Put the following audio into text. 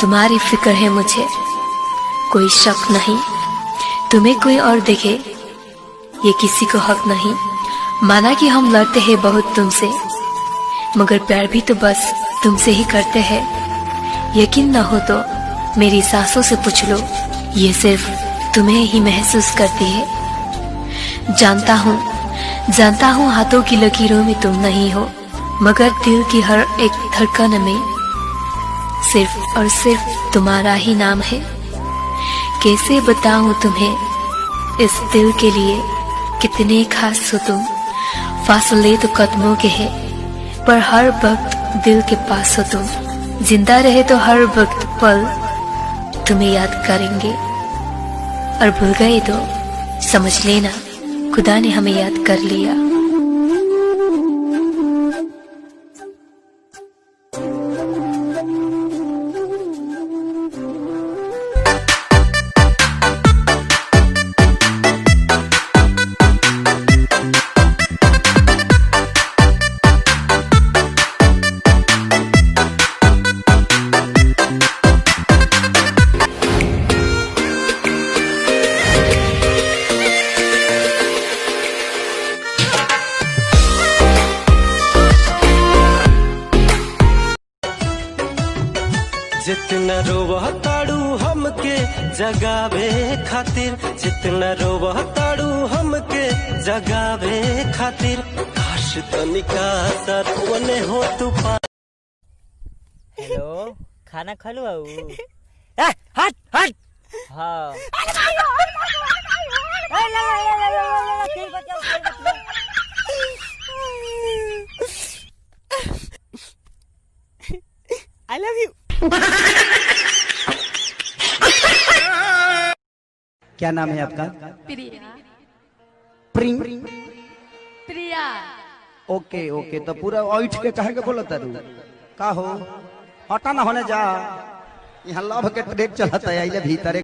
तुम्हारी फिक्र है मुझे, कोई शक नहीं। तुम्हें कोई और देखे ये किसी को हक नहीं। माना कि हम लड़ते हैं बहुत तुमसे, मगर प्यार भी तो बस तुमसे ही करते हैं। यकीन न हो तो मेरी सांसों से पूछ लो, ये सिर्फ तुम्हें ही महसूस करती है। जानता हूँ हाथों की लकीरों में तुम नहीं हो, मगर दिल की हर एक धड़कन में सिर्फ और सिर्फ तुम्हारा ही नाम है। कैसे बताऊं तुम्हें इस दिल के लिए कितने खास हो तुम। फासले तो कदमों के हैं, पर हर वक्त दिल के पास हो तुम। जिंदा रहे तो हर वक्त पल तुम्हें याद करेंगे, और भूल गए तो समझ लेना खुदा ने हमें याद कर लिया। जितना रोवह ताड़ू हमके जगावे खातिर, जितना रोवह ताड़ू हमके जगावे खातिर, काश तनिका सरवने हो तू पा। हेलो, खाना खा लो आऊ। हट हट। हाँ आई लव यू। क्या नाम है आपका? प्रिया। प्रिया। ओके ओके, तो पूरा ओइठ के कहे के बोलो तारू का हो? हटा ना होने जा, यहाँ लव के ट्रेक चलता है भीतर।